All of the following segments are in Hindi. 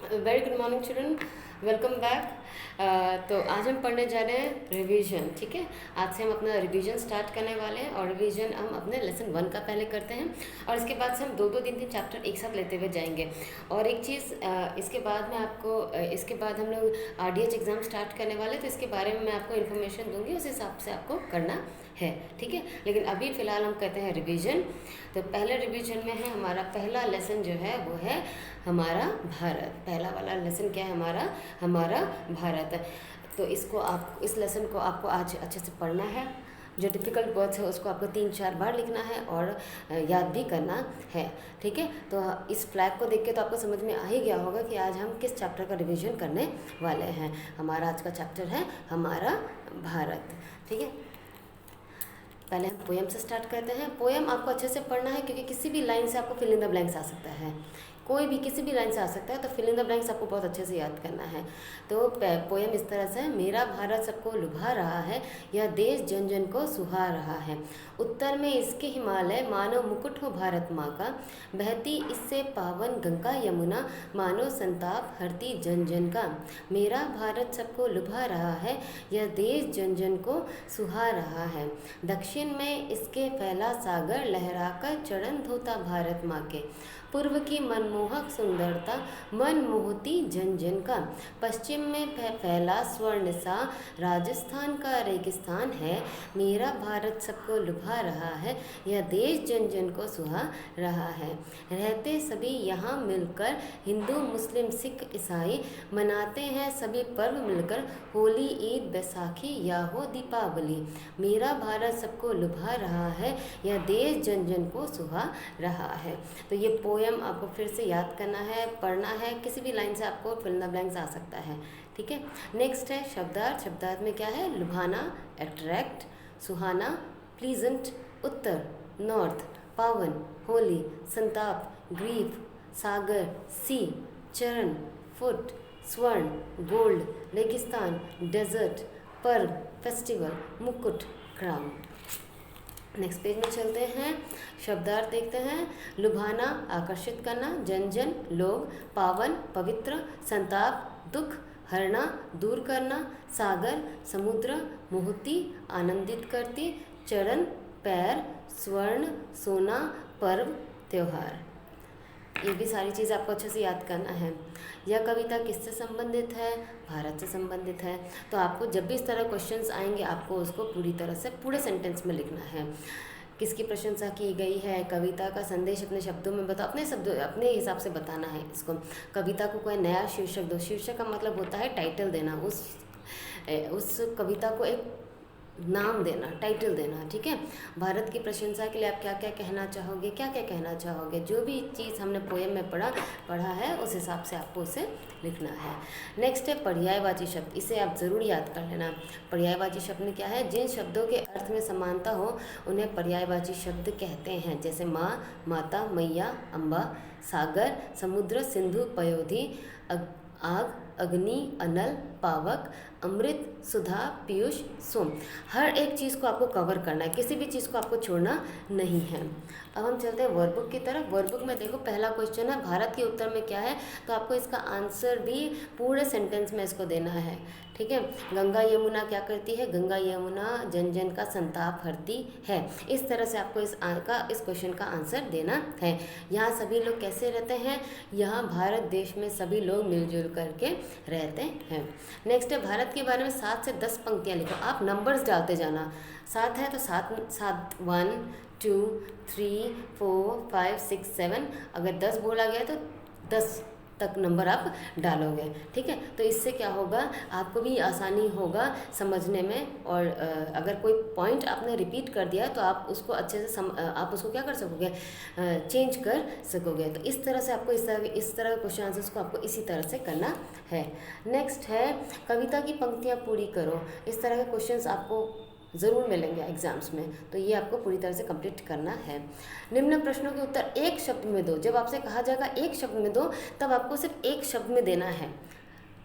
Very good morning children, welcome back. तो आज हम पढ़ने जा रहे हैं रिवीजन। ठीक है, आज से हम अपना रिवीजन स्टार्ट करने वाले हैं और रिवीजन हम अपने लेसन 1 का पहले करते हैं और इसके बाद से हम दो दो तीन तीन चैप्टर एक साथ लेते हुए जाएंगे। और एक चीज़, इसके बाद में आपको इसके बाद हम लोग RDH एग्ज़ाम स्टार्ट करने वाले, तो इसके बारे में मैं आपको इन्फॉर्मेशन दूंगी, उस हिसाब से आपको करना है। ठीक है, लेकिन अभी फ़िलहाल हम कहते हैं रिवीजन। तो पहले रिवीजन में है हमारा पहला लेसन जो है वो है हमारा भारत। पहला वाला लेसन क्या है? हमारा भारत। तो इसको आप इस लेसन को आपको आज अच्छे से पढ़ना है। जो डिफ़िकल्ट वर्ड्स है उसको आपको 3-4 बार लिखना है और याद भी करना है। ठीक है, तो इस फ्लैग को देख के तो आपको समझ में आ ही गया होगा कि आज हम किस चैप्टर का रिवीजन करने वाले हैं। हमारा आज का चैप्टर है हमारा भारत। ठीक है, पहले हम पोएम से स्टार्ट करते हैं। पोएम आपको अच्छे से पढ़ना है क्योंकि किसी भी लाइन से आपको फिल इन द ब्लैंक्स आ सकता है। कोई भी किसी भी लाइन से आ सकता है, तो फिल इन द ब्लैंक्स आपको बहुत अच्छे से याद करना है। तो पोएम इस तरह से है। मेरा भारत सबको लुभा रहा है, यह देश जन जन को सुहा रहा है। उत्तर में इसके हिमालय मानो मुकुट हो भारत माँ का, बहती इससे पावन गंगा यमुना मानो संताप हरती जन जन का। मेरा भारत सबको लुभा रहा है, यह देश जन जन को सुहा रहा है। दक्षिण में इसके फैला सागर लहराकर चरण धोता भारत माँ के। पूर्व की मनमोहक सुंदरता मन मोहती जन जन का। पश्चिम में फैला स्वर्ण सा राजस्थान का रेगिस्तान है। मेरा भारत सबको लुभा रहा है, यह देश जन जन को सुहा रहा है। रहते सभी यहाँ मिलकर, हिंदू मुस्लिम सिख ईसाई मनाते हैं सभी पर्व मिलकर, होली ईद बैसाखी या हो दीपावली। मेरा भारत सबको लुभा रहा है, यह देश जन जन को सुहा रहा है। तो ये पोएम आपको फिर से याद करना है, पढ़ना है। किसी भी लाइन से आपको फिल इन द ब्लैंक्स आ सकता है। ठीक है, नेक्स्ट है शब्दार्थ। शब्दार्थ में क्या है? लुभाना, अट्रैक्ट, सुहाना, प्लीजेंट, उत्तर, नॉर्थ, पावन, होली, संताप, ग्रीफ, सागर, सी, चरण, फुट, स्वर्ण, गोल्ड, रेगिस्तान, डेजर्ट, पर्व, फेस्टिवल, मुकुट, क्राउन। नेक्स्ट पेज में चलते हैं, शब्दार्थ देखते हैं। लुभाना, आकर्षित करना, जन जन, लोग, पावन, पवित्र, संताप, दुख, हरना, दूर करना, सागर, समुद्र, मोहती, आनंदित करती, चरण, पैर, स्वर्ण, सोना, पर्व, त्योहार। ये भी सारी चीज़ आपको अच्छे से याद करना है। यह कविता किससे संबंधित है? भारत से संबंधित है। तो आपको जब भी इस तरह क्वेश्चंस आएंगे, आपको उसको पूरी तरह से पूरे सेंटेंस में लिखना है। किसकी प्रशंसा की गई है, कविता का संदेश अपने शब्दों में बताओ, अपने हिसाब से बताना है इसको। कविता को कोई नया शीर्षक दो। शीर्षक का मतलब होता है टाइटल देना, उस कविता को एक नाम देना, टाइटल देना। ठीक है, भारत की प्रशंसा के लिए आप क्या क्या कहना चाहोगे, क्या क्या कहना चाहोगे, जो भी चीज़ हमने पोएम में पढ़ा है उस हिसाब से आपको उसे लिखना है। नेक्स्ट है पर्यायवाची शब्द। इसे आप ज़रूर याद कर लेना। पर्यायवाची शब्द में क्या है? जिन शब्दों के अर्थ में समानता हो उन्हें पर्यायवाची शब्द कहते हैं। जैसे माँ, माता, मैया, अम्बा, सागर, समुद्र, सिंधु, पयोधी, आग, अग्नि, अनल, पावक, अमृत, सुधा, पीयूष, सोम। हर एक चीज़ को आपको कवर करना है, किसी भी चीज़ को आपको छोड़ना नहीं है। अब हम चलते हैं वर्कबुक की तरफ। वर्कबुक में देखो, पहला क्वेश्चन है भारत के उत्तर में क्या है, तो आपको इसका आंसर भी पूरे सेंटेंस में इसको देना है। ठीक है, गंगा यमुना क्या करती है? गंगा यमुना जन जन का संताप हरती है। इस तरह से आपको इस क्वेश्चन का आंसर देना है। यहाँ सभी लोग कैसे रहते हैं? यहाँ भारत देश में सभी लोग मिलजुल करके रहते हैं। नेक्स्ट है भारत के बारे में 7 से 10 पंक्तियाँ लिखो। आप नंबर्स डालते जाना। 7 है तो 7 1 2 3 4 5 6 7। अगर 10 बोला गया तो 10 तक नंबर आप डालोगे। ठीक है, तो इससे क्या होगा, आपको भी आसानी होगा समझने में। और अगर कोई पॉइंट आपने रिपीट कर दिया तो आप उसको अच्छे से आप उसको क्या कर सकोगे, चेंज कर सकोगे। तो इस तरह से आपको इस तरह क्वेश्चन आंसर्स को आपको इसी तरह से करना है। नेक्स्ट है कविता की पंक्तियाँ पूरी करो। इस तरह के क्वेश्चंस आपको ज़रूर मिलेंगे एग्जाम्स में, तो ये आपको पूरी तरह से कंप्लीट करना है। निम्न प्रश्नों के उत्तर एक शब्द में दो। जब आपसे कहा जाएगा एक शब्द में दो, तब आपको सिर्फ एक शब्द में देना है।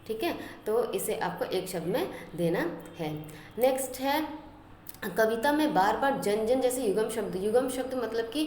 ठीक है, तो इसे आपको एक शब्द में देना है। नेक्स्ट है कविता में बार बार जन जन जैसे युगम शब्द मतलब कि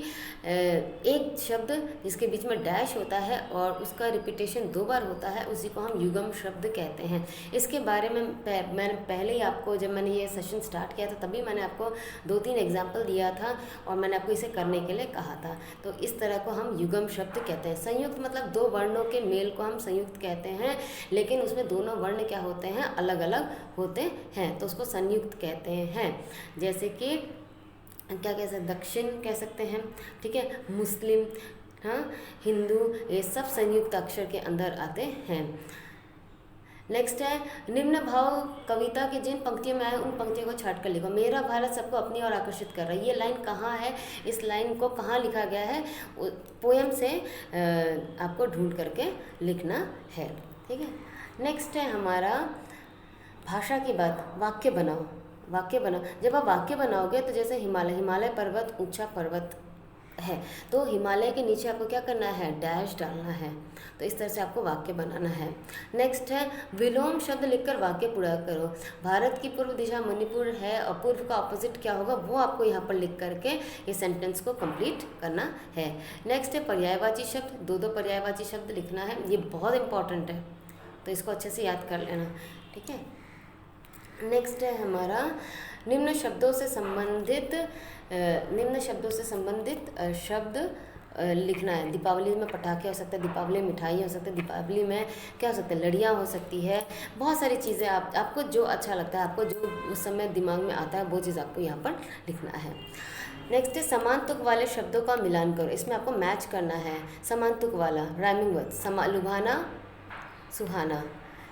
एक शब्द जिसके बीच में डैश होता है और उसका रिपीटेशन 2 बार होता है, उसी को हम युगम शब्द कहते हैं। इसके बारे में मैंने पहले ही आपको, जब मैंने ये सेशन स्टार्ट किया था तभी मैंने आपको 2-3 एग्जाम्पल दिया था और मैंने आपको इसे करने के लिए कहा था। तो इस तरह को हम युगम शब्द कहते हैं। संयुक्त मतलब 2 वर्णों के मेल को हम संयुक्त कहते हैं, लेकिन उसमें दोनों वर्ण क्या होते हैं, अलग अलग होते हैं, तो उसको संयुक्त कहते हैं। जैसे कि क्या कह सकते, दक्षिण कह सकते हैं, ठीक है, मुस्लिम, हाँ, हिंदू, ये सब संयुक्त अक्षर के अंदर आते हैं। नेक्स्ट है निम्न भाव कविता की जिन पंक्तियों में आए उन पंक्तियों को छाट कर लिखो। मेरा भारत सबको अपनी ओर आकर्षित कर रहा है, ये लाइन कहाँ है, इस लाइन को कहाँ लिखा गया है, पोएम से आपको ढूंढ करके लिखना है, ठीक है। नेक्स्ट है हमारा भाषा की बात, वाक्य बनाओ। जब आप वाक्य बनाओगे तो जैसे हिमालय पर्वत ऊंचा पर्वत है, तो हिमालय के नीचे आपको क्या करना है, डैश डालना है। तो इस तरह से आपको वाक्य बनाना है। नेक्स्ट है विलोम शब्द लिखकर वाक्य पूरा करो। भारत की पूर्व दिशा मणिपुर है और पूर्व का ऑपोजिट क्या होगा वो आपको यहाँ पर लिख करके ये सेंटेंस को कंप्लीट करना है। नेक्स्ट है पर्यायवाची शब्द, 2 पर्यायवाची शब्द लिखना है, ये बहुत इंपॉर्टेंट है, तो इसको अच्छे से याद कर लेना, ठीक है। नेक्स्ट है हमारा निम्न शब्दों से संबंधित शब्द लिखना है। दीपावली में पटाखे हो सकते हैं, दीपावली में मिठाई हो सकती है, दीपावली में क्या हो सकता है, लड़ियाँ हो सकती है, बहुत सारी चीज़ें आपको जो अच्छा लगता है, आपको जो उस समय दिमाग में आता है वो चीज़ आपको यहाँ पर लिखना है। नेक्स्ट है समान तुक वाले शब्दों का मिलान करो। इसमें आपको मैच करना है, समान तुक वाला राइमिंग वर्ड, लुभाना, सुहाना,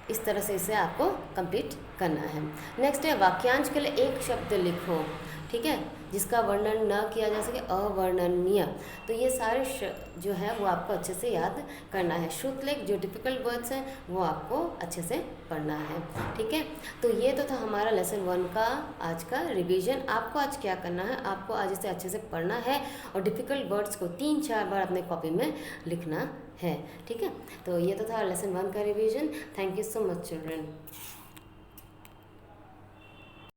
इस तरह से इसे आपको कंप्लीट करना है। नेक्स्ट है वाक्यांश के लिए एक शब्द लिखो, ठीक है, जिसका वर्णन न किया जा सके, अवर्णनीय। तो ये सारे जो है वो आपको अच्छे से याद करना है। श्रुतलेख, जो डिफिकल्ट वर्ड्स हैं वो आपको अच्छे से पढ़ना है, ठीक है। तो ये तो था हमारा लेसन 1 का आज का रिवीजन। आपको आज क्या करना है, आपको आज इसे अच्छे से पढ़ना है और डिफिकल्ट वर्ड्स को 3-4 बार अपने कॉपी में लिखना है, ठीक है। तो ये तो था लेसन 1 का revision. Thank you so much children.